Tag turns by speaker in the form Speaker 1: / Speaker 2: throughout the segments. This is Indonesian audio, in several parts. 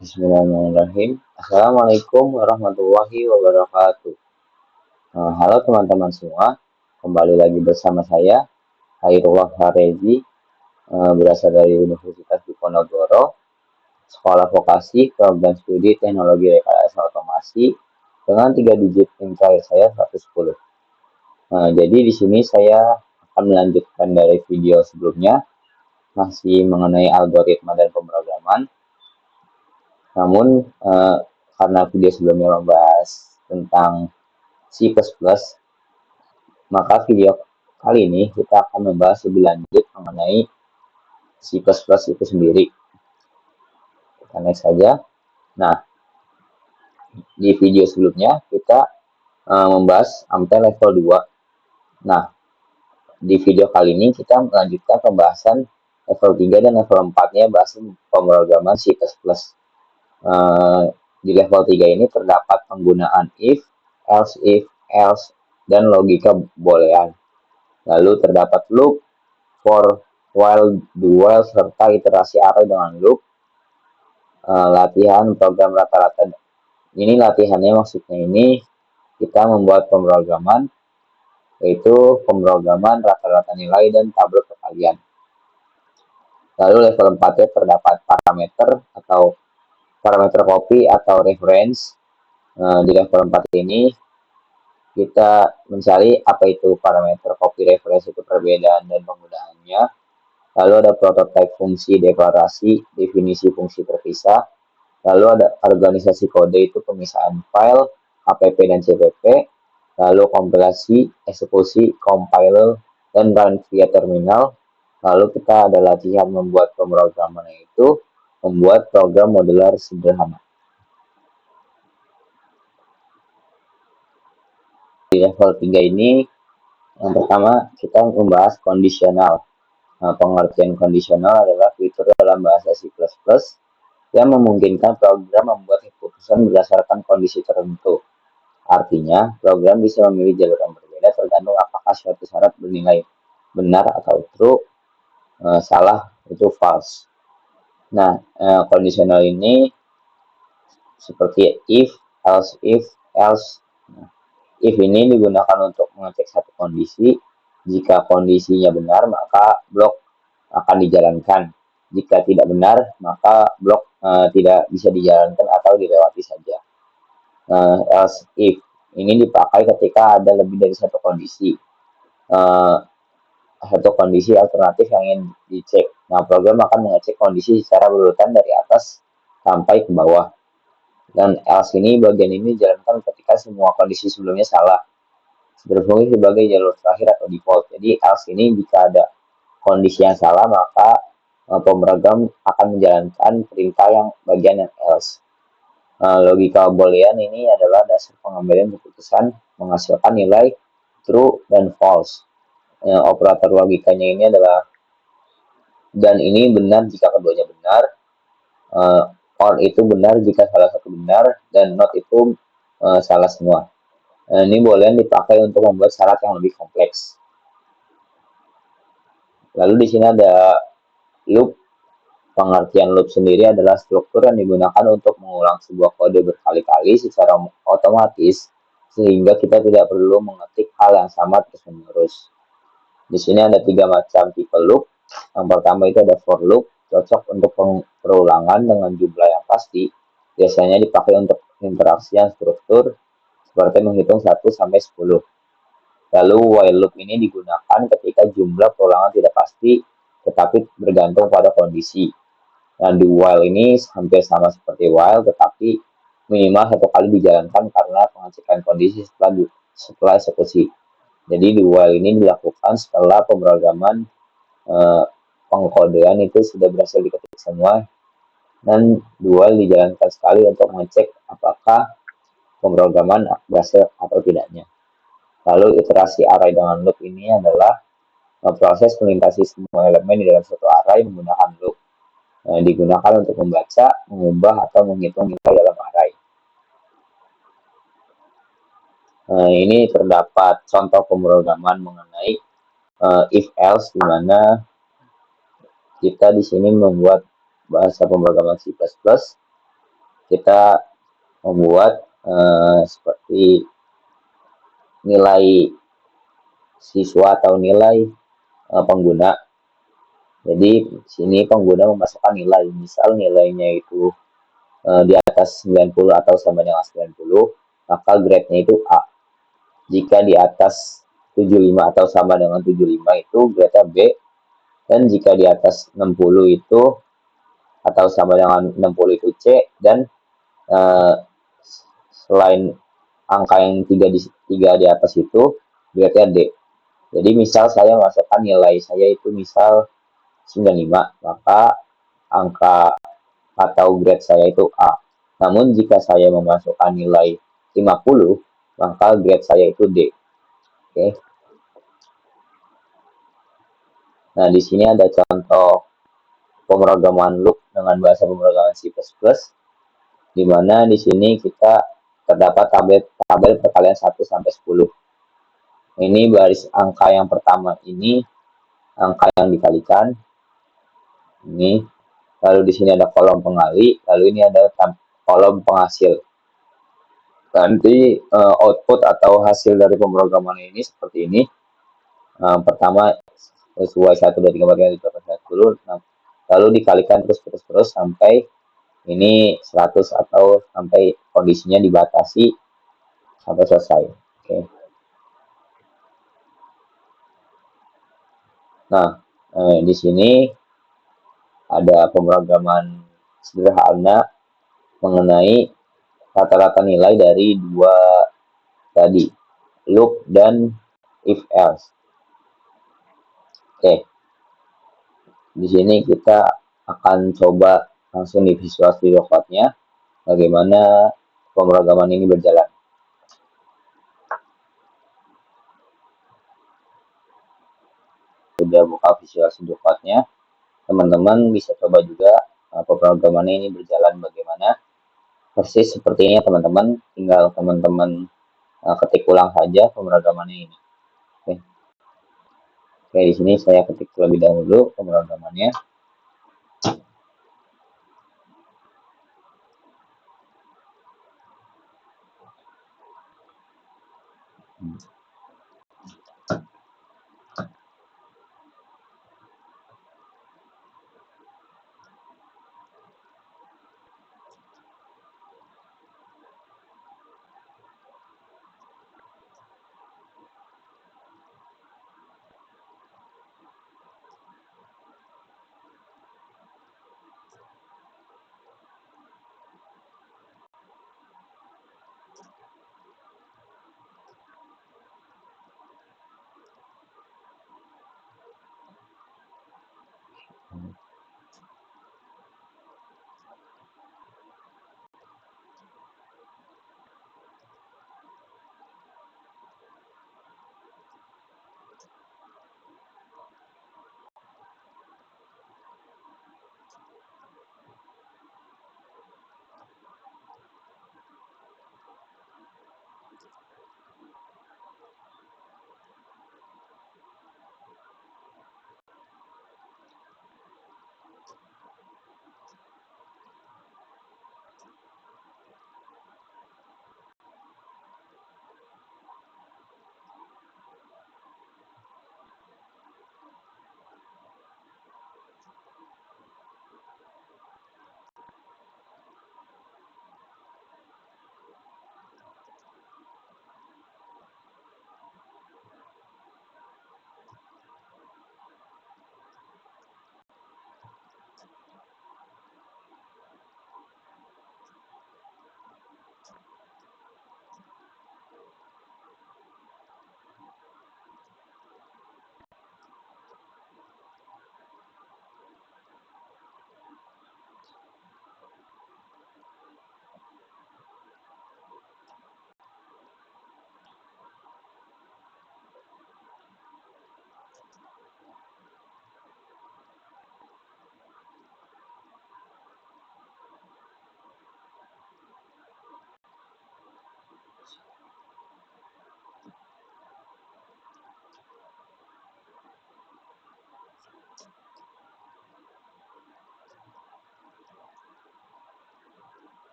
Speaker 1: Bismillahirrahmanirrahim. Assalamualaikum warahmatullahi wabarakatuh. Halo teman-teman semua, kembali lagi bersama saya Hairullah Harezi, berasal dari Universitas Diponegoro, Sekolah Vokasi, Program Studi Teknologi Rekayasa Otomasi, dengan 3 digit NIM terakhir saya 110. Jadi di sini saya akan melanjutkan dari video sebelumnya, masih mengenai algoritma dan pemrograman. Namun karena video sebelumnya membahas tentang C++, maka video kali ini kita akan membahas lebih lanjut mengenai C++ itu sendiri. Kita next saja. Nah, di video sebelumnya kita membahas sampai level 2. Nah, di video kali ini kita melanjutkan pembahasan level 3 dan level 4-nya, bahas pemrograman C++. Di level 3 ini terdapat penggunaan if, else, dan logika boolean. Lalu terdapat loop, for, while, do while, serta iterasi array dengan loop. Latihan program rata-rata. Ini latihannya, maksudnya ini kita membuat pemrograman, yaitu pemrograman rata-rata nilai dan tabel perkalian. Lalu level 4-nya terdapat parameter copy atau reference. Di level 4 ini kita mencari apa itu parameter copy, reference, itu perbedaan dan penggunaannya. Lalu ada prototype fungsi, deklarasi, definisi fungsi terpisah. Lalu ada organisasi kode, itu pemisahan file, HPP dan CPP. Lalu kompilasi, eksekusi, compiler, dan run via terminal. Lalu kita ada latihan membuat pemrograman, yaitu membuat program modular sederhana. Di level 3 ini, yang pertama kita membahas kondisional. Pengertian kondisional adalah fitur dalam bahasa C++ yang memungkinkan program membuat keputusan berdasarkan kondisi tertentu. Artinya, program bisa memilih jalur yang berbeda tergantung apakah suatu syarat bernilai benar atau true, salah itu false. Nah, kondisional ini seperti if, else. If ini digunakan untuk mengecek satu kondisi. Jika kondisinya benar, maka blok akan dijalankan. Jika tidak benar, maka blok tidak bisa dijalankan atau dilewati saja. Else if ini dipakai ketika ada lebih dari satu kondisi. Satu kondisi alternatif yang ingin dicek. Nah, program akan mengecek kondisi secara berurutan dari atas sampai ke bawah. Dan else ini, bagian ini dijalankan ketika semua kondisi sebelumnya salah, berfungsi sebagai jalur terakhir atau default. Jadi else ini jika ada kondisi yang salah, maka pemrogram akan menjalankan perintah yang bagian yang else. Logika boolean ini adalah dasar pengambilan keputusan menghasilkan nilai true dan false. Operator logikanya ini adalah dan ini benar jika keduanya benar, or itu benar jika salah satu benar, dan not itu salah semua. Ini boolean dipakai untuk membuat syarat yang lebih kompleks. Lalu di sini ada loop. Pengertian loop sendiri adalah struktur yang digunakan untuk mengulang sebuah kode berkali-kali secara otomatis, sehingga kita tidak perlu mengetik hal yang sama terus-menerus. Di sini ada 3 macam tipe loop. Yang pertama itu ada for loop, cocok untuk perulangan dengan jumlah yang pasti. Biasanya dipakai untuk interaksi yang struktur, seperti menghitung 1 sampai 10. Lalu while loop ini digunakan ketika jumlah perulangan tidak pasti, tetapi bergantung pada kondisi. Nah, di while ini hampir sama seperti while, tetapi minimal 1 kali dijalankan karena pengecekan kondisi setelah eksekusi. Jadi di while ini dilakukan setelah pemrograman pengkodean itu sudah berhasil diketik semua, dan while dijalankan sekali untuk mengecek apakah pemrograman berhasil atau tidaknya. Lalu iterasi array dengan loop ini adalah proses melintasi semua elemen di dalam suatu array menggunakan loop. Digunakan untuk membaca, mengubah, atau menghitung nilai dalam array. Ini terdapat contoh pemrograman mengenai if else, di mana kita di sini membuat bahasa pemrograman C++. kita membuat seperti nilai siswa atau nilai pengguna. Jadi sini pengguna memasukkan nilai, misal nilainya itu di atas 90 atau sama dengan 90, maka grade-nya itu A. Jika di atas 75 atau sama dengan 75 itu grade-nya B. Dan jika di atas 60 itu atau sama dengan 60 itu C. Dan eh, selain angka yang tiga di atas itu grade-nya D. Jadi misal saya masukkan nilai saya itu misal 95, maka angka atau grade saya itu A. Namun jika saya memasukkan nilai 50, maka grade saya itu D. Oke. Nah, di sini ada contoh pemrograman loop dengan bahasa pemrograman C++, di mana di sini kita terdapat tabel perkalian 1 sampai 10. Ini baris angka yang pertama ini angka yang dikalikan. Ini. Lalu di sini ada kolom pengali, lalu ini ada kolom penghasil. Nanti output atau hasil dari pemrograman ini seperti ini. Pertama sesuai 1, 2, 3, 4, 5, 6, 7, 8, 9, 10. Lalu dikalikan terus sampai ini 100 atau sampai kondisinya dibatasi sampai selesai. Oke. Nah, di sini ada pemrograman sederhana mengenai rata-rata nilai dari dua tadi, loop dan if else. Oke. Di sini kita akan coba langsung di Visual Studio Code-nya bagaimana pemrograman ini berjalan. Sudah buka Visual Studio Code-nya, teman-teman bisa coba juga pemrograman ini berjalan bagaimana. Persis seperti ini ya teman-teman, tinggal teman-teman ketik ulang saja pemrogramannya ini. Oke. Oke, di sini saya ketik terlebih dahulu pemrogramannya.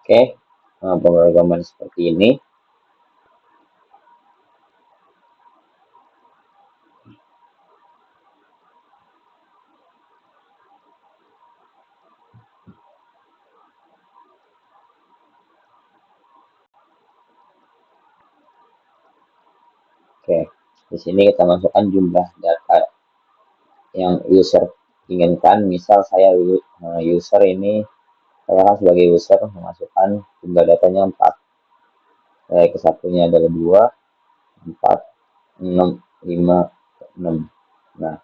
Speaker 1: Oke, pemrograman seperti ini. Oke, di sini kita masukkan jumlah data yang user inginkan. Misal saya user ini, saya kan sebagai user memasukkan jumlah datanya 4. Kesatunya adalah 2, 4, 6, 5, 6. Nah,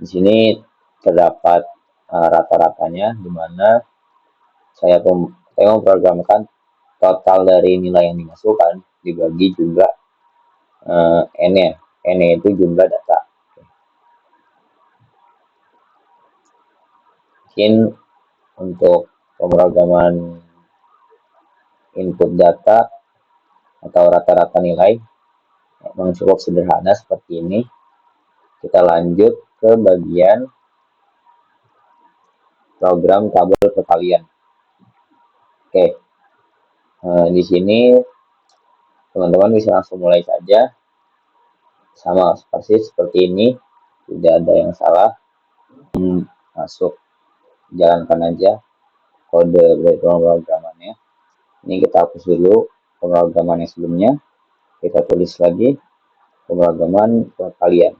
Speaker 1: di sini terdapat rata-ratanya, di mana saya memprogramkan total dari nilai yang dimasukkan dibagi jumlah n-nya. N itu jumlah data. Mungkin untuk pemrograman input data atau rata-rata nilai memang cukup sederhana seperti ini. Kita lanjut ke bagian program tabel perkalian. Oke, di sini teman-teman bisa langsung mulai saja, sama persis seperti ini, tidak ada yang salah. Masuk, jalankan aja kode pemrogramannya. Ini kita hapus dulu pemrograman yang sebelumnya, kita tulis lagi pemrograman perkalian.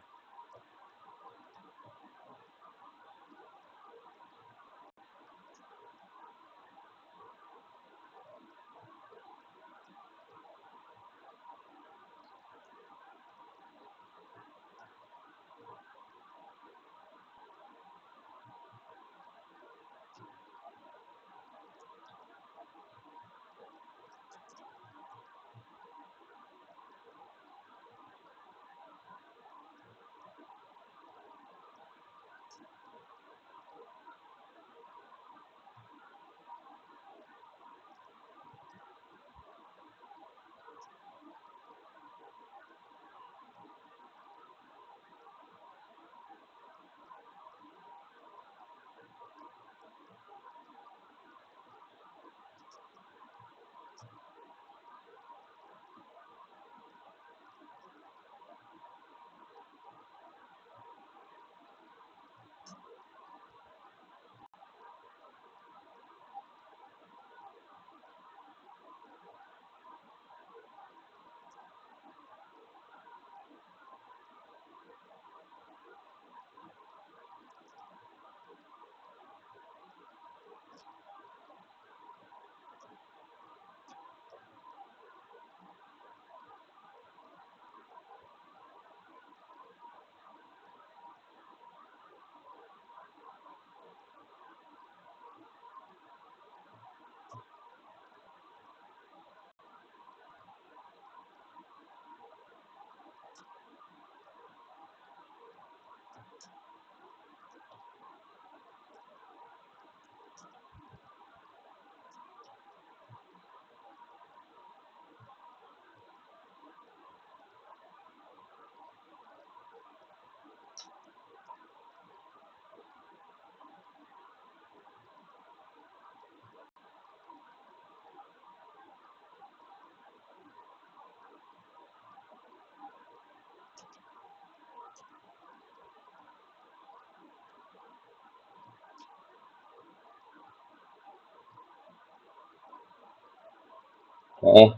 Speaker 1: Oke,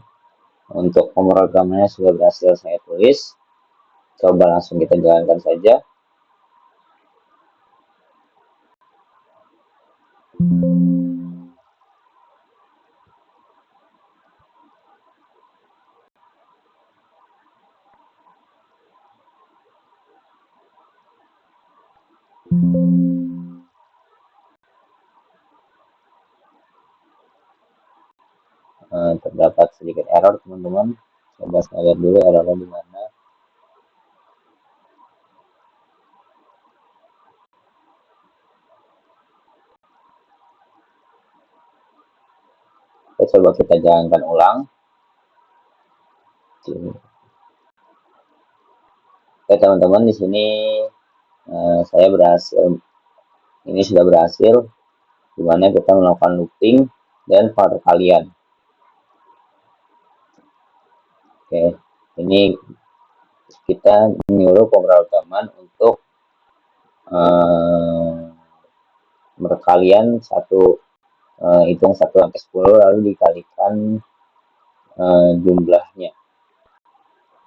Speaker 1: untuk pemrogramannya sudah berhasil saya tulis. Coba langsung kita jalankan saja. Terdapat sedikit error teman-teman. Coba saya lihat dulu errornya di mana. Coba kita jalankan ulang. Oke teman-teman, di sini saya berhasil. Ini sudah berhasil, dimana kita melakukan looping dan perkalian. Oke, ini kita menyuruh pemrograman untuk perkalian hitung 1 sampai 10 lalu dikalikan jumlahnya.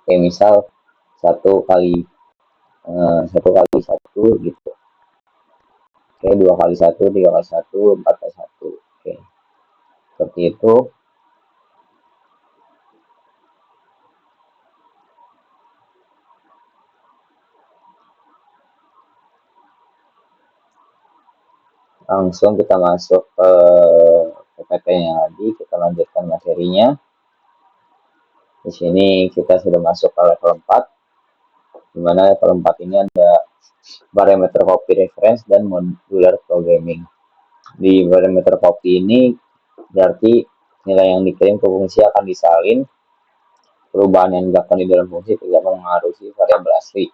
Speaker 1: Oke, misal 1 kali 1 gitu. Oke, 2 kali 1, 3 kali 1, 4 kali 1. Oke, seperti itu. Langsung kita masuk ke PPT-nya lagi, kita lanjutkan materinya. Di sini kita sudah masuk ke level 4, di mana level 4 ini ada parameter copy reference dan modular programming. Di parameter copy ini berarti nilai yang dikirim ke fungsi akan disalin, perubahan yang dilakukan di dalam fungsi tidak mengaruhi variabel asli.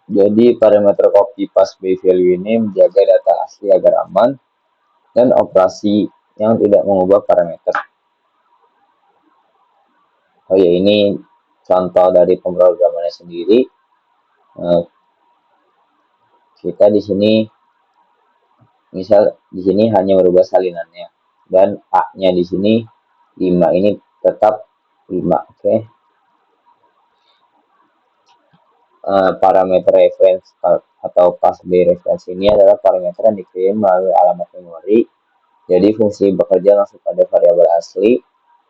Speaker 1: Jadi parameter copy pass by value ini menjaga data asli agar aman dan operasi yang tidak mengubah parameter. Oh ya, ini contoh dari pemrogramannya sendiri. Kita di sini misal di sini hanya merubah salinannya dan A-nya di sini 5 ini tetap 5. Oke. Parameter reference atau pass by reference ini adalah parameter yang dikirim melalui alamat memori. Jadi fungsi bekerja langsung pada variabel asli.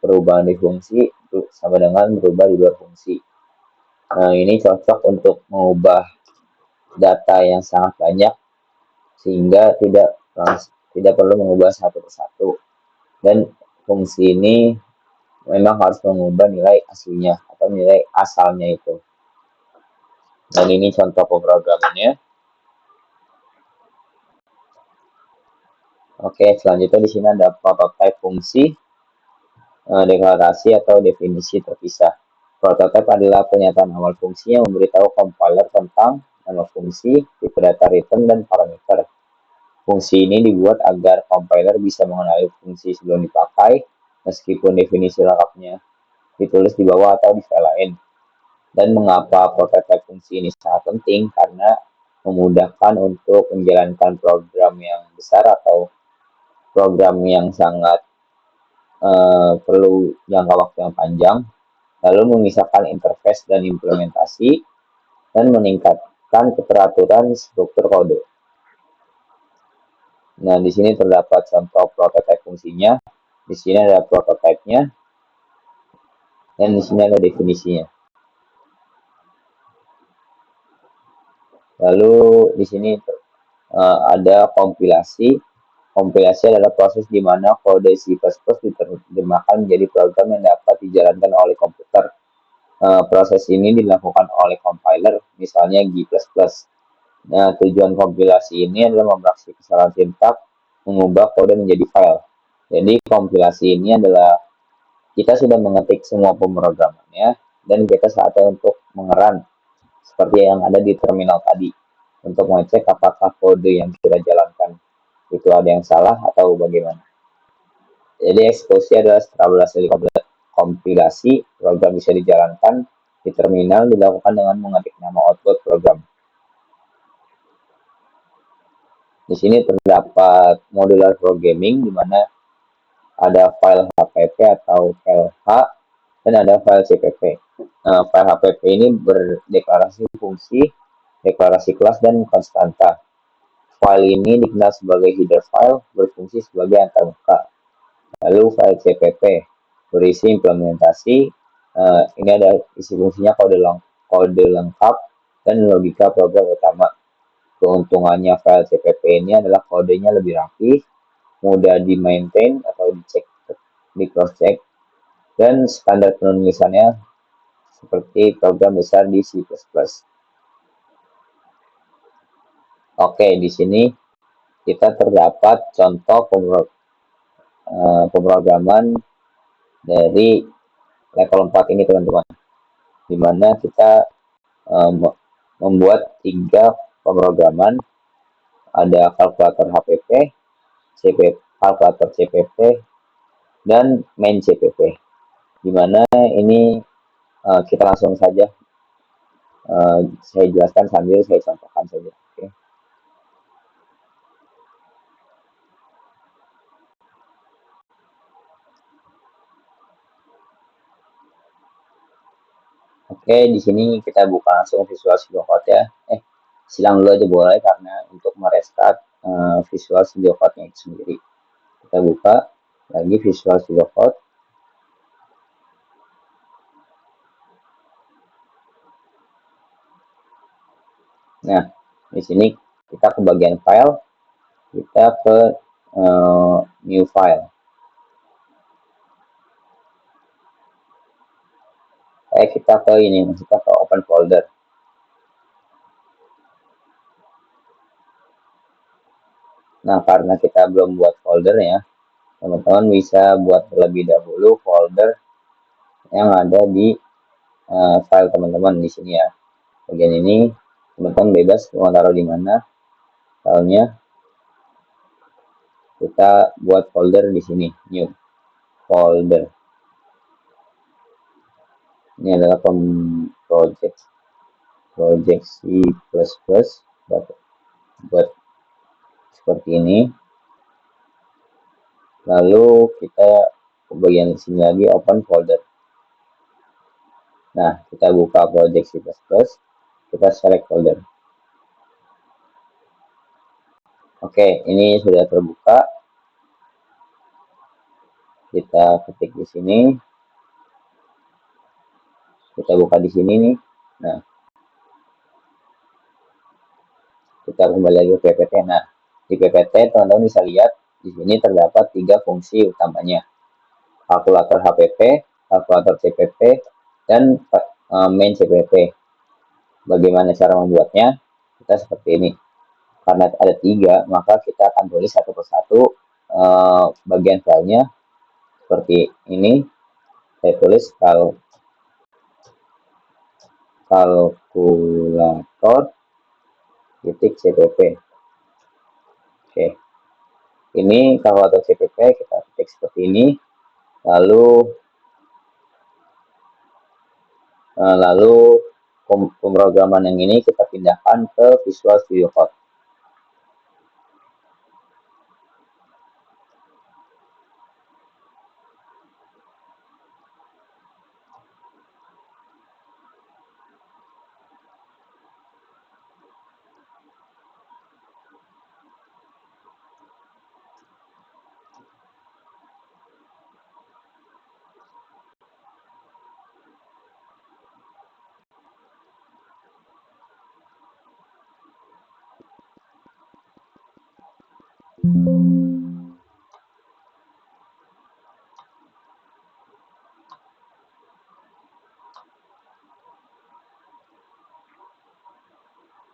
Speaker 1: Perubahan di fungsi sama dengan berubah di luar fungsi. Nah, ini cocok untuk mengubah data yang sangat banyak sehingga tidak perlu mengubah satu persatu. Dan fungsi ini memang harus mengubah nilai aslinya atau nilai asalnya itu. Dan ini contoh pemrogramannya. Oke, selanjutnya di sini ada prototype fungsi, deklarasi atau definisi terpisah. Prototype adalah pernyataan awal fungsi yang memberitahu compiler tentang nama fungsi, tipe data return, dan parameter. Fungsi ini dibuat agar compiler bisa mengenali fungsi sebelum dipakai, meskipun definisi lengkapnya ditulis di bawah atau di file lain. Dan mengapa prototype fungsi ini sangat penting? Karena memudahkan untuk menjalankan program yang besar atau program yang sangat perlu jangka waktu yang panjang, lalu memisahkan interface dan implementasi, dan meningkatkan keteraturan struktur kode. Nah, di sini terdapat contoh prototype fungsinya. Di sini ada prototype-nya, dan di sini ada definisinya. Lalu di sini ada kompilasi. Kompilasi adalah proses di mana kode C++ diterjemahkan menjadi program yang dapat dijalankan oleh komputer. Proses ini dilakukan oleh compiler, misalnya G++. Nah, tujuan kompilasi ini adalah membraksi kesalahan sintak, mengubah kode menjadi file. Jadi kompilasi ini adalah kita sudah mengetik semua pemrogramannya dan kita saatnya untuk mengeran seperti yang ada di terminal tadi untuk mengecek apakah kode yang kita jalankan itu ada yang salah atau bagaimana. Jadi eksekusi adalah setelah berhasil kompilasi, program bisa dijalankan di terminal dilakukan dengan mengetik nama output program. Di sini terdapat modular programming di mana ada file HPP atau file H dan ada file CPP. File HPP ini berdeklarasi fungsi, deklarasi kelas, dan konstanta. File ini dikenal sebagai header file, berfungsi sebagai antarmuka. Lalu file CPP berisi implementasi. Ini ada isi fungsinya kode lengkap dan logika program utama. Keuntungannya file CPP ini adalah kodenya lebih rapi, mudah di-maintain atau dicek, di cross-check, dan standar penulisannya seperti program besar di C++. Oke, di sini kita terdapat contoh pemrograman dari level 4 ini, teman-teman, di mana kita membuat 3 pemrograman. Ada kalkulator HPP, CPP, kalkulator CPP, dan main CPP. Dimana ini kita langsung saja saya jelaskan sambil saya contohkan saja. Oke. Oke, di sini kita buka langsung Visual Studio Code ya. Silang dulu aja boleh karena untuk merestart Visual Studio Code-nya itu sendiri. Kita buka lagi Visual Studio Code. Nah, di sini kita ke bagian file, kita ke new file. Kita ke ini, kita ke open folder. Nah, karena kita belum buat folder ya, teman-teman bisa buat terlebih dahulu folder yang ada di file teman-teman di sini ya. Bagian ini teman-teman bebas mau taruh di mana filenya. Kita buat folder di sini, new folder. Ini adalah project C++, buat seperti ini. Lalu kita ke bagian sini lagi open folder. Nah, kita buka project C++, kita select folder. Oke, ini sudah terbuka. Kita ketik di sini. Kita buka di sini nih. Nah, kita kembali lagi ke PPT. Nah, di PPT teman-teman bisa lihat di sini terdapat 3 fungsi utamanya. Kalkulator HPP, kalkulator CPP, dan main CPP. Bagaimana cara membuatnya? Kita seperti ini. Karena ada 3, maka kita akan tulis satu persatu bagian filenya seperti ini. Saya tulis kalkulator titik CPP. Oke. Ini kalkulator CPP kita ketik seperti ini. Lalu pemrograman yang ini kita pindahkan ke Visual Studio Code.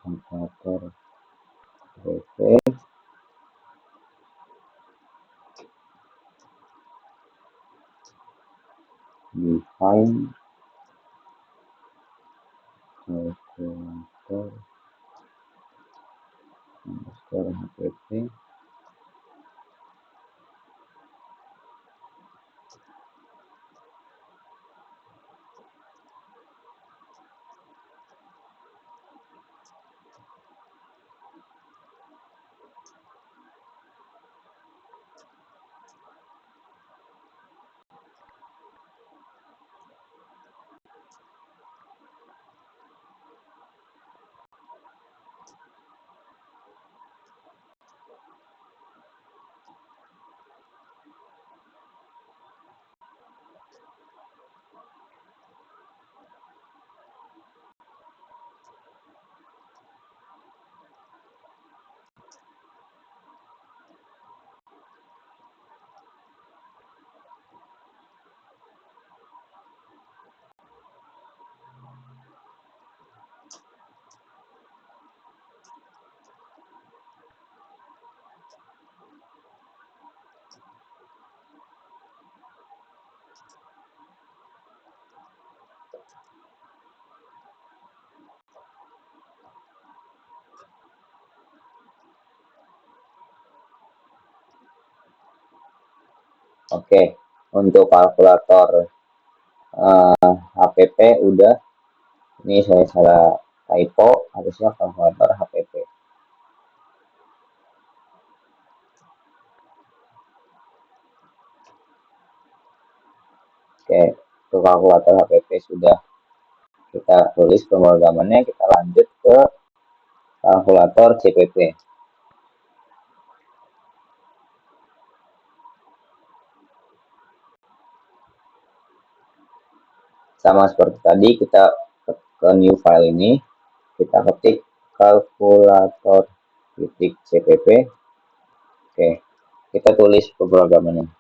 Speaker 1: Kalkulator CPP, define kalkulator HPP. Oke, untuk kalkulator HPP udah. Ini saya salah typo, harusnya kalkulator HPP. Oke, untuk kalkulator HPP sudah kita tulis pemrogramannya, kita lanjut ke kalkulator CPP. Sama seperti tadi, kita ke new file ini, kita ketik kalkulator titik CPP. Oke, kita tulis pemrogramannya.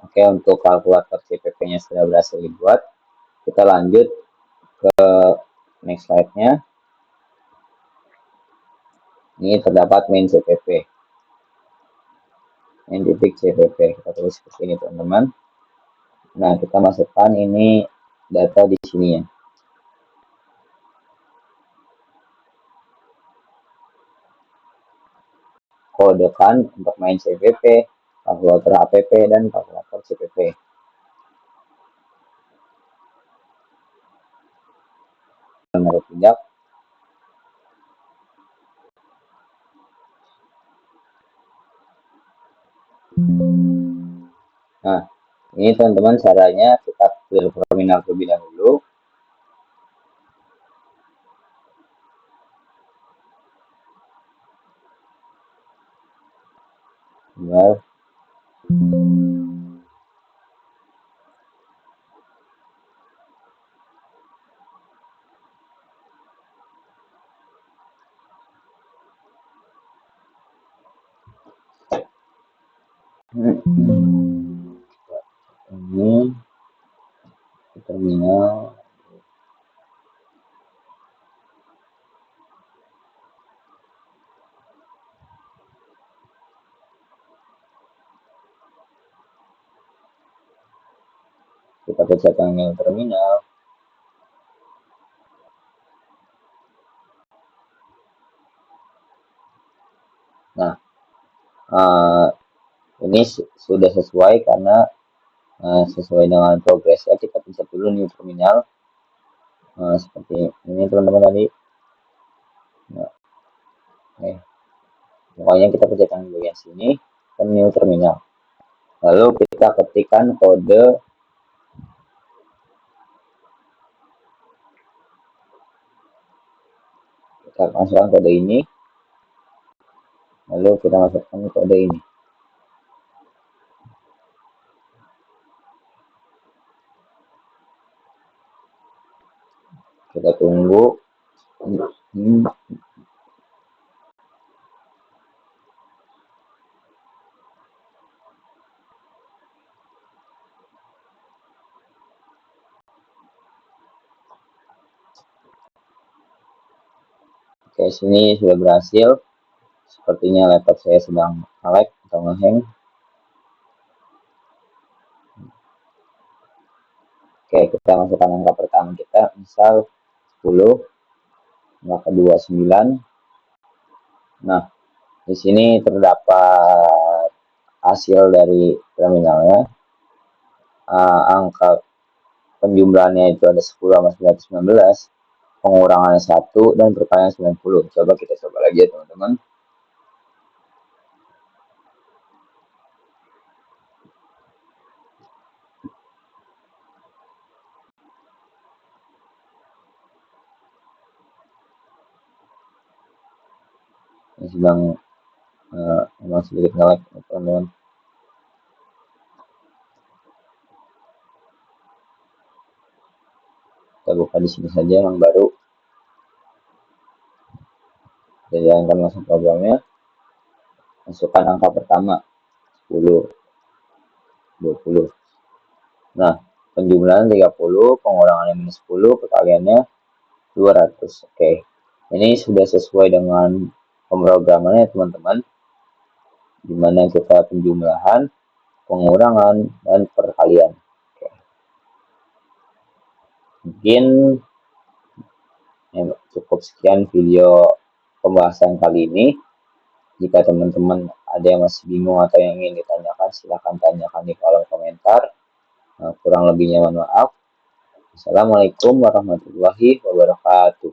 Speaker 1: Oke, untuk kalkulator CPP-nya sudah berhasil dibuat. Kita lanjut ke next slide-nya. Ini terdapat main CPP. Main titik CPP. Kita tulis seperti ini, teman-teman. Nah, kita masukkan ini data di sini ya. Kodekan untuk main CPP, kalkulator HPP, dan kalkulator CPP. Menaruh tindak. Nah, ini teman-teman caranya kita clear terminal terlebih dahulu. Tinggal ini terminal. Kita pencetkan new terminal. Nah, ini sudah sesuai karena sesuai dengan progresnya. Kita pencet dulu new terminal. Seperti ini teman-teman tadi. Nah, pokoknya kita pencetkan di bagian sini ke new terminal. Lalu kita ketikkan kode. Kita masukkan kode ini. Lalu kita masukkan kode ini. Kita tunggu. Oke, sini sudah berhasil. Sepertinya laptop saya sedang lag atau ngehang. Oke, kita masukkan angka pertama kita, misal 10, angka kedua 9. Nah, di sini terdapat hasil dari terminalnya. Angka penjumlahannya itu ada 10 sama 919, pengurangannya 1, dan perkalian 90. Coba kita coba lagi ya teman-teman. Ini sedang memang sedikit nge-lag teman-teman. Kita buka di sini saja yang baru. Kita jalankan langsung programnya. Masukkan angka pertama 10, 20. Nah, penjumlahan 30, pengurangannya minus 10, perkaliannya 200. Oke. Ini sudah sesuai dengan pemrogramannya teman-teman. Dimana kita penjumlahan, pengurangan, dan perkalian. Oke. Mungkin cukup sekian video pembahasan kali ini. Jika teman-teman ada yang masih bingung atau yang ingin ditanyakan, silahkan tanyakan di kolom komentar. Kurang lebihnya mohon maaf. Assalamualaikum warahmatullahi wabarakatuh.